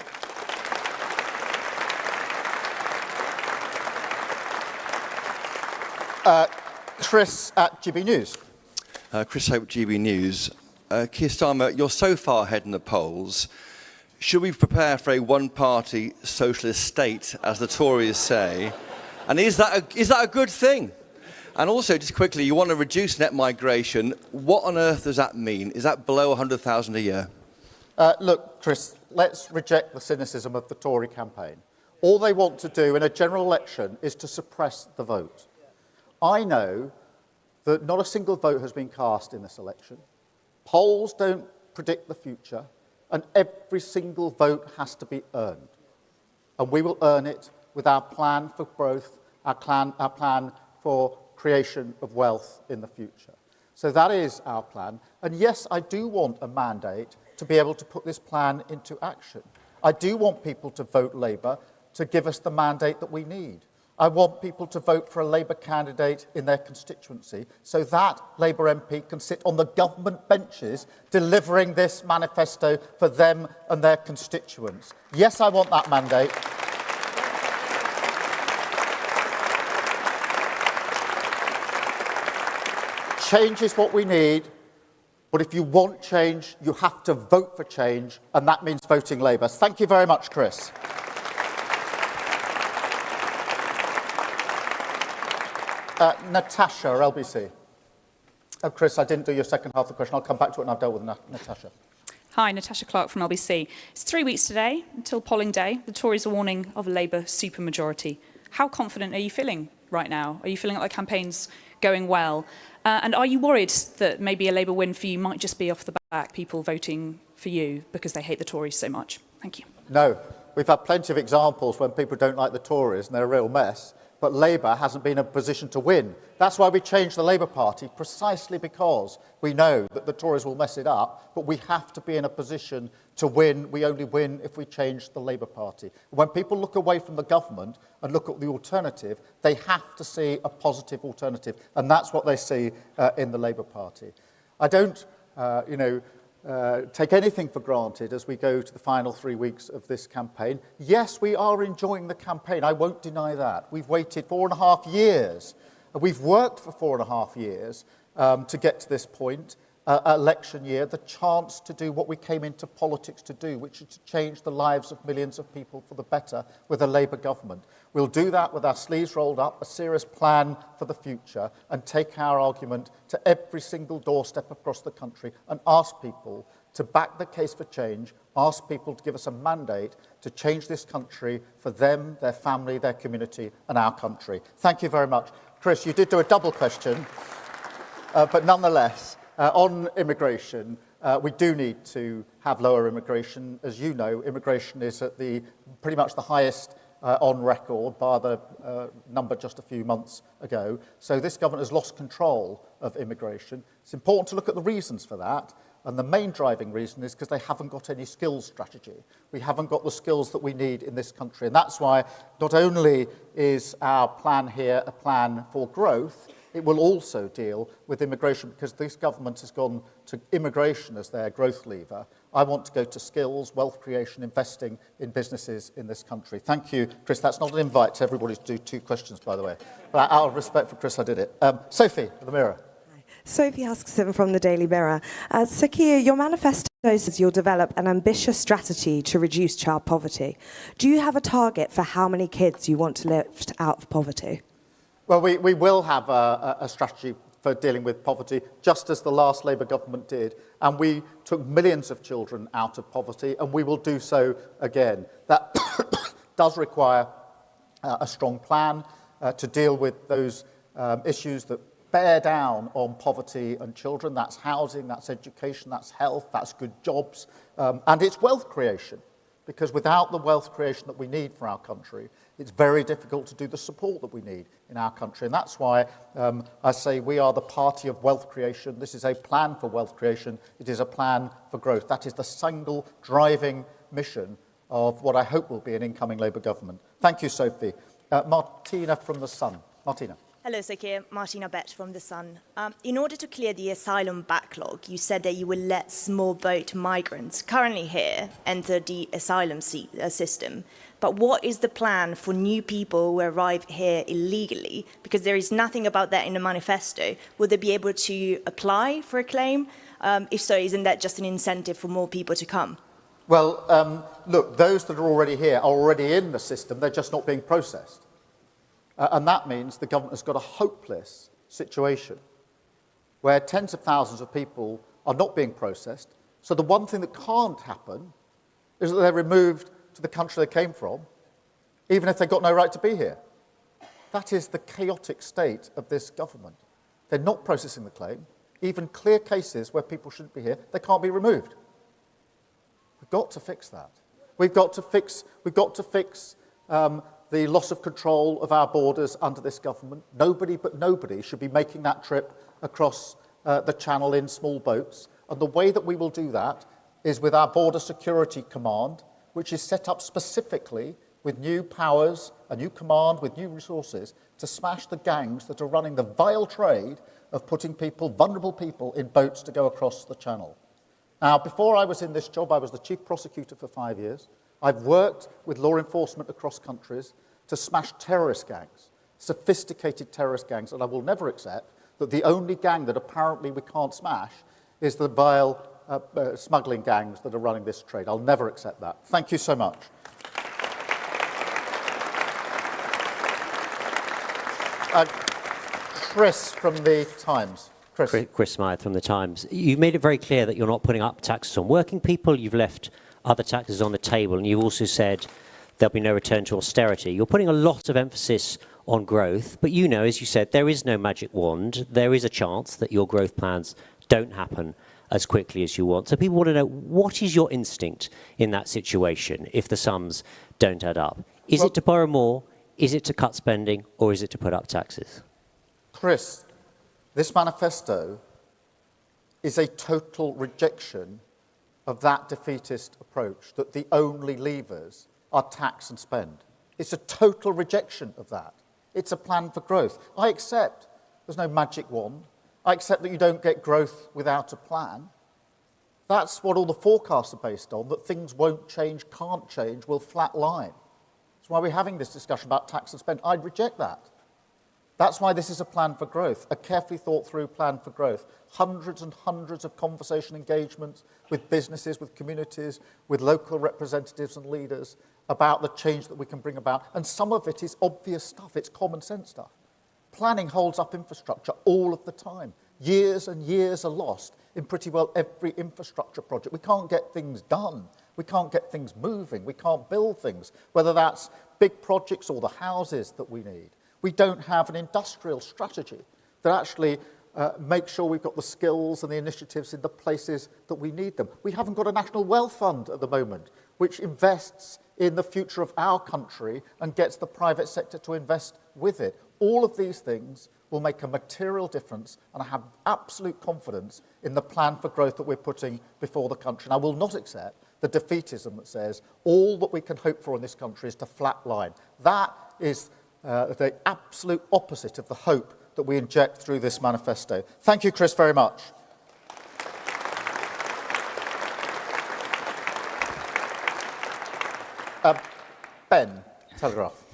Chris at GB News. Chris Hope, GB News. Keir Starmer, you're so far ahead in the polls. Should we prepare for a one-party socialist state, as the Tories say? And is that a good thing? And also, just quickly, you want to reduce net migration. What on earth does that mean? Is that below 100,000 a year? Look, Chris, let's reject the cynicism of the Tory campaign. All they want to do in a general election is to suppress the vote. I know that not a single vote has been cast in this election. Polls don't predict the future, and every single vote has to be earned. And we will earn it with our plan for growth, our plan for creation of wealth in the future. So that is our plan. And yes, I do want a mandate to be able to put this plan into action. I do want people to vote Labour to give us the mandate that we need. I want people to vote for a Labour candidate in their constituency so that Labour MP can sit on the government benches delivering this manifesto for them and their constituents. Yes, I want that mandate. Change is what we need, but if you want change, you have to vote for change, and that means voting Labour. Thank you very much, Chris. Natasha, LBC. Oh, Chris, I didn't do your second half of the question. I'll come back to it, and I've dealt with Natasha. Hi, Natasha Clark from LBC. It's 3 weeks today until polling day. The Tories are warning of a Labour supermajority. How confident are you feeling right now? Are you feeling like the campaign's going well? And are you worried that maybe a Labour win for you might just be off the back, people voting for you because they hate the Tories so much? Thank you. No. We've had plenty of examples when people don't like the Tories and they're a real mess. But Labour hasn't been in a position to win. That's why we changed the Labour Party, precisely because we know that the Tories will mess it up, but we have to be in a position to win. We only win if we change the Labour Party. When people look away from the government and look at the alternative, they have to see a positive alternative, and that's what they see in the Labour Party. I don't, take anything for granted as we go to the final 3 weeks of this campaign. Yes, we are enjoying the campaign. I won't deny that. We've waited 4.5 years. We've worked for 4.5 years to get to this point, election year, the chance to do what we came into politics to do, which is to change the lives of millions of people for the better with a Labour government. We'll do that with our sleeves rolled up, a serious plan for the future, and take our argument to every single doorstep across the country and ask people to back the case for change, ask people to give us a mandate to change this country for them, their family, their community, and our country. Thank you very much. Chris, you did do a double question, but nonetheless, on immigration, we do need to have lower immigration. As you know, immigration is at pretty much the highest on record, bar the number just a few months ago. So this government has lost control of immigration. It's important to look at the reasons for that. And the main driving reason is because they haven't got any skills strategy. We haven't got the skills that we need in this country. And that's why not only is our plan here a plan for growth, it will also deal with immigration, because this government has gone to immigration as their growth lever. I want to go to skills, wealth creation, investing in businesses in this country. Thank you, Chris. That's not an invite to everybody to do 2 questions, by the way. But out of respect for Chris, I did it. Sophie, The Mirror. Sophie Huskisson from the Daily Mirror. So Keir, your manifesto says you'll develop an ambitious strategy to reduce child poverty. Do you have a target for how many kids you want to lift out of poverty? Well, we will have a strategy for dealing with poverty, just as the last Labour government did. And we took millions of children out of poverty, and we will do so again. That does require a strong plan to deal with those issues that bear down on poverty and children. That's housing, that's education, that's health, that's good jobs, and it's wealth creation. because without the wealth creation that we need for our country, it's very difficult to do the support that we need in our country. And that's why I say we are the party of wealth creation. This is a plan for wealth creation. It is a plan for growth. That is the single driving mission of what I hope will be an incoming Labour government. Thank you, Sophie. Martina from The Sun. Martina. Hello, Sir Keir. Martina Bett from The Sun. In order to clear the asylum backlog, you said that you will let small boat migrants currently here enter the asylum system. But what is the plan for new people who arrive here illegally? Because there is nothing about that in the manifesto. Will they be able to apply for a claim? If so, isn't that just an incentive for more people to come? Well, look, those that are already here are already in the system. They're just not being processed. And that means the government has got a hopeless situation where tens of thousands of people are not being processed. So the one thing that can't happen is that they're removed to the country they came from, even if they've got no right to be here. That is the chaotic state of this government. They're not processing the claim. Even clear cases where people shouldn't be here, they can't be removed. We've got to fix that. We've got to fix the loss of control of our borders under this government. Nobody but nobody should be making that trip across the channel in small boats. And the way that we will do that is with our Border Security Command, which is set up specifically with new powers, a new command with new resources to smash the gangs that are running the vile trade of putting people, vulnerable people, in boats to go across the channel. Now, before I was in this job, I was the chief prosecutor for 5 years. I've worked with law enforcement across countries to smash terrorist gangs, sophisticated terrorist gangs, and I will never accept that the only gang that apparently we can't smash is the vile smuggling gangs that are running this trade. I'll never accept that. Thank you so much. Chris from The Times. Chris Smythe from The Times. You've made it very clear that you're not putting up taxes on working people. You've left other taxes on the table, and you've also said there'll be no return to austerity. You're putting a lot of emphasis on growth, but you know, as you said, there is no magic wand. There is a chance that your growth plans don't happen as quickly as you want. So people want to know, what is your instinct in that situation if the sums don't add up? Is it to borrow more, is it to cut spending, or is it to put up taxes? Chris, this manifesto is a total rejection of that defeatist approach, that the only levers are tax and spend. It's a total rejection of that. It's a plan for growth. I accept there's no magic wand. I accept that you don't get growth without a plan. That's what all the forecasts are based on, that things won't change, can't change, will flatline. That's why we're having this discussion about tax and spend. I'd reject that. That's why this is a plan for growth, a carefully thought through plan for growth. Hundreds and hundreds of conversation engagements with businesses, with communities, with local representatives and leaders about the change that we can bring about. And some of it is obvious stuff, it's common sense stuff. Planning holds up infrastructure all of the time. Years and years are lost in pretty well every infrastructure project. We can't get things done. We can't get things moving. We can't build things, whether that's big projects or the houses that we need. We don't have an industrial strategy that actually makes sure we've got the skills and the initiatives in the places that we need them. We haven't got a national wealth fund at the moment, which invests in the future of our country and gets the private sector to invest with it. All of these things will make a material difference, and I have absolute confidence in the plan for growth that we're putting before the country. And I will not accept the defeatism that says all that we can hope for in this country is to flatline. That is the absolute opposite of the hope that we inject through this manifesto. Thank you, Chris, very much. Ben, Telegraph.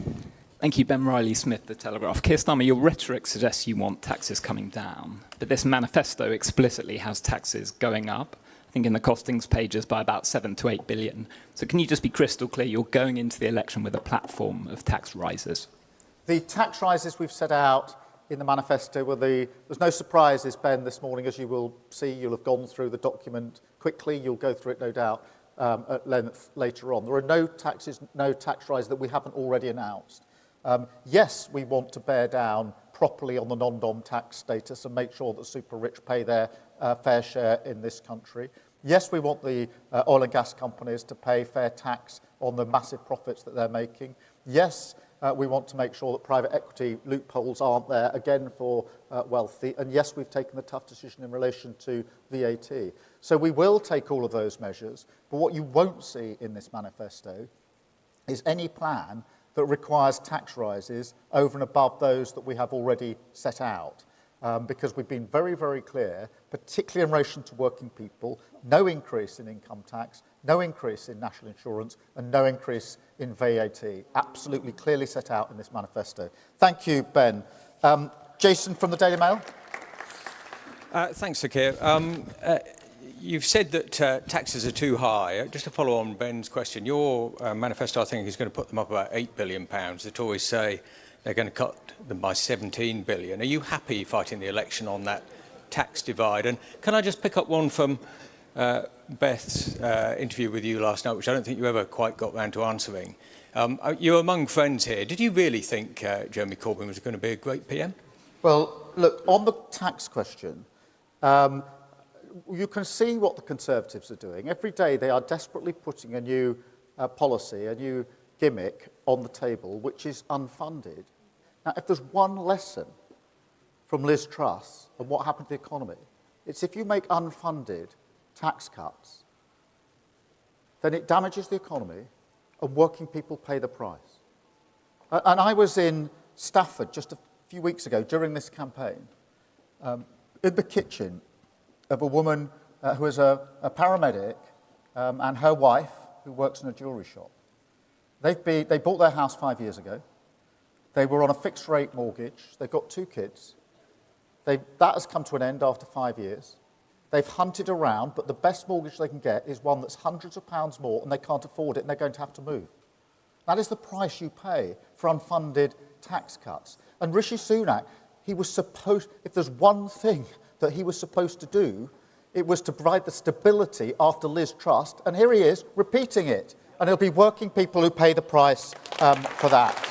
Thank you, Ben Riley-Smith, The Telegraph. Keir Starmer, your rhetoric suggests you want taxes coming down, but this manifesto explicitly has taxes going up, I think in the costings pages by about 7 to 8 billion. So can you just be crystal clear, you're going into the election with a platform of tax rises? The tax rises we've set out in the manifesto were there's no surprises, Ben, this morning, as you will see. You'll have gone through the document quickly. You'll go through it, no doubt, at length later on. There are no taxes, no tax rises that we haven't already announced. Yes, we want to bear down properly on the non-dom tax status and make sure that super rich pay their fair share in this country. Yes, we want the oil and gas companies to pay fair tax on the massive profits that they're making. Yes, we want to make sure that private equity loopholes aren't there, again, for wealthy. And yes, we've taken the tough decision in relation to VAT. So we will take all of those measures. But what you won't see in this manifesto is any plan that requires tax rises over and above those that we have already set out. Because we've been very, very clear, particularly in relation to working people, no increase in income tax, no increase in national insurance, and no increase in VAT. Absolutely clearly set out in this manifesto. Thank you, Ben. Jason from the Daily Mail. Thanks, Sir Keir. You've said that taxes are too high. Just to follow on Ben's question, your manifesto, I think, is going to put them up about £8 billion. The Tories say they're going to cut them by 17 billion. Are you happy fighting the election on that tax divide? And can I just pick up one from Beth's interview with you last night, which I don't think you ever quite got round to answering. You're among friends here. Did you really think Jeremy Corbyn was going to be a great PM? Well, look, on the tax question, you can see what the Conservatives are doing. Every day they are desperately putting a new policy, a new gimmick on the table, which is unfunded. Now, if there's one lesson from Liz Truss and what happened to the economy, it's if you make unfunded tax cuts, then it damages the economy and working people pay the price. And I was in Stafford just a few weeks ago during this campaign, in the kitchen of a woman who is a paramedic and her wife who works in a jewellery shop. They bought their house 5 years ago. They were on a fixed rate mortgage. They've got 2 kids. That has come to an end after 5 years. They've hunted around, but the best mortgage they can get is one that's hundreds of pounds more, and they can't afford it, and they're going to have to move. That is the price you pay for unfunded tax cuts. And Rishi Sunak, if there's one thing that he was supposed to do, it was to provide the stability after Liz Truss, and here he is repeating it. And it'll be working people who pay the price for that.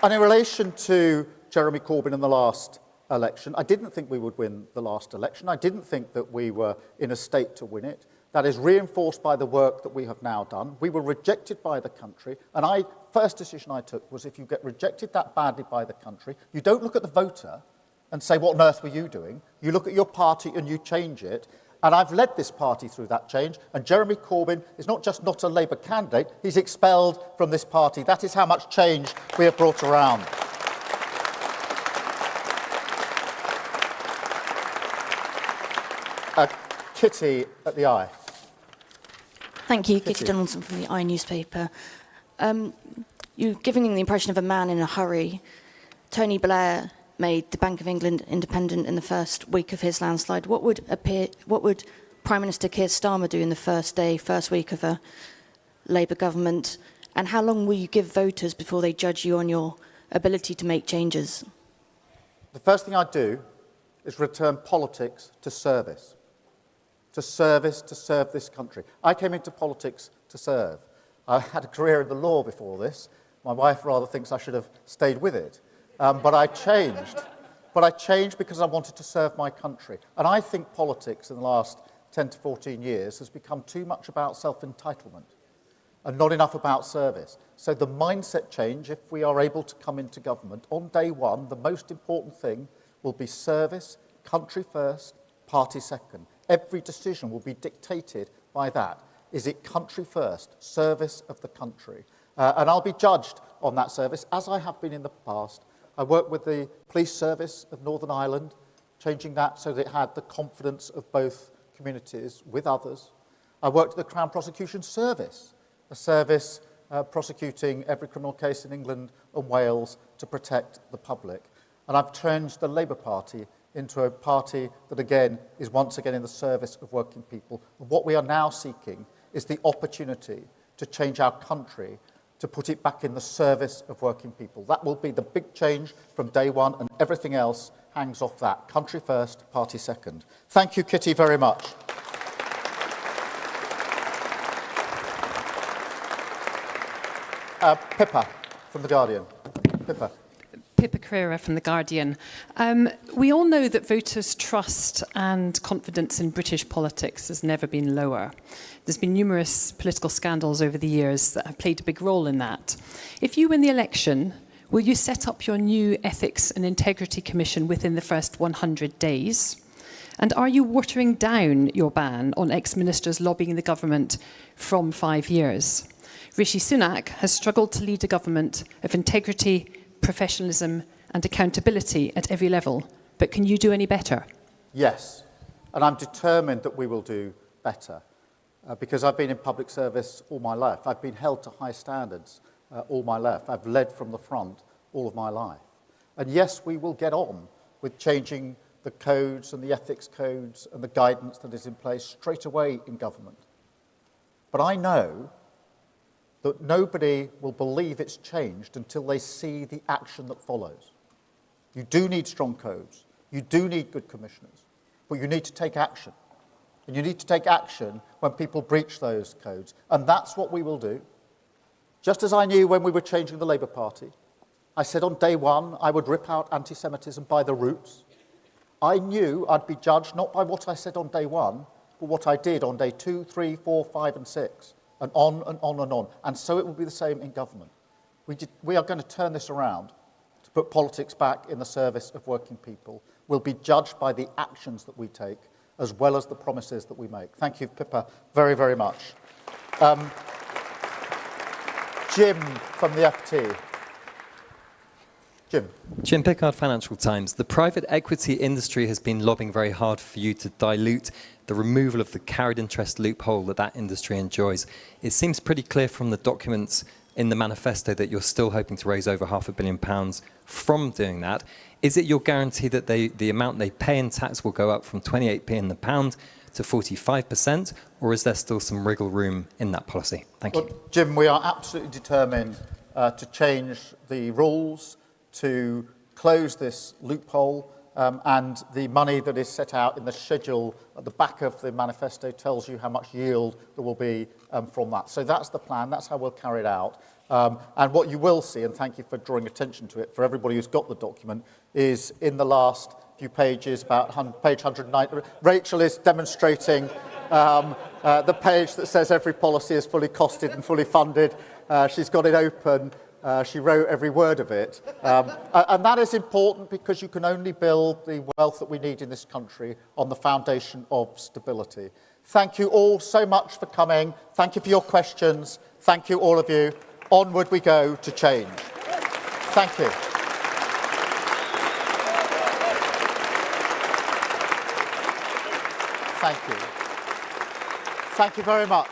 And in relation to Jeremy Corbyn in the last election, I didn't think we would win the last election. I didn't think that we were in a state to win it. That is reinforced by the work that we have now done. We were rejected by the country, and first decision I took was if you get rejected that badly by the country, you don't look at the voter and say, what on earth were you doing? You look at your party and you change it. And I've led this party through that change. And Jeremy Corbyn is not just not a Labour candidate, he's expelled from this party. That is how much change we have brought around. Kitty at the Eye. Thank you, Kitty Donaldson from the Eye newspaper. You're giving the impression of a man in a hurry. Tony Blair made the Bank of England independent in the first week of his landslide. What would Prime Minister Keir Starmer do in the first week of a Labour government? And how long will you give voters before they judge you on your ability to make changes? The first thing I'd do is return politics to service. To serve this country. I came into politics to serve. I had a career in the law before this. My wife rather thinks I should have stayed with it. But I changed. But I changed because I wanted to serve my country. And I think politics in the last 10 to 14 years has become too much about self-entitlement and not enough about service. So the mindset change, if we are able to come into government, on day one, the most important thing will be service, country first, party second. Every decision will be dictated by that. Is it country first, service of the country? And I'll be judged on that service, as I have been in the past. I worked with the police service of Northern Ireland, changing that so that it had the confidence of both communities with others. I worked with the Crown Prosecution Service, a service prosecuting every criminal case in England and Wales to protect the public. And I've changed the Labour Party into a party that, again, is once again in the service of working people. And what we are now seeking is the opportunity to change our country, to put it back in the service of working people. That will be the big change from day one, and everything else hangs off that. Country first, party second. Thank you, Kitty, very much. Pippa from The Guardian. Pippa. Pippa Crerar from The Guardian. We all know that voters' trust and confidence in British politics has never been lower. There's been numerous political scandals over the years that have played a big role in that. If you win the election, will you set up your new Ethics and Integrity Commission within the first 100 days? And are you watering down your ban on ex-ministers lobbying the government from 5 years? Rishi Sunak has struggled to lead a government of integrity, professionalism and accountability at every level. But can you do any better? Yes, and I'm determined that we will do better because I've been in public service all my life. I've been held to high standards all my life. I've led from the front all of my life. And yes, we will get on with changing the codes and the ethics codes and the guidance that is in place straight away in government. But I know that nobody will believe it's changed until they see the action that follows. You do need strong codes. You do need good commissioners. But you need to take action. And you need to take action when people breach those codes. And that's what we will do. Just as I knew when we were changing the Labour Party, I said on day one I would rip out anti-Semitism by the roots. I knew I'd be judged not by what I said on day one, but what I did on day 2, 3, 4, 5 and 6, and on and on and on. And so it will be the same in government. We are going to turn this around to put politics back in the service of working people. We'll be judged by the actions that we take as well as the promises that we make. Thank you, Pippa, very, very much. Jim from the FT. Jim Pickard, Financial Times. The private equity industry has been lobbying very hard for you to dilute the removal of the carried interest loophole that industry enjoys. It seems pretty clear from the documents in the manifesto that you're still hoping to raise over £500 million from doing that. Is it your guarantee that the amount they pay in tax will go up from 28p in the pound to 45%, or is there still some wriggle room in that policy? Thank you. Jim, we are absolutely determined to change the rules, to close this loophole, and the money that is set out in the schedule at the back of the manifesto tells you how much yield there will be from that. So that's the plan, that's how we'll carry it out. And what you will see, and thank you for drawing attention to it, for everybody who's got the document, is in the last few pages, about page 190, Rachel is demonstrating the page that says every policy is fully costed and fully funded. She's got it open. She wrote every word of it. And that is important because you can only build the wealth that we need in this country on the foundation of stability. Thank you all so much for coming. Thank you for your questions. Thank you, all of you. Onward we go to change. Thank you. Thank you. Thank you very much.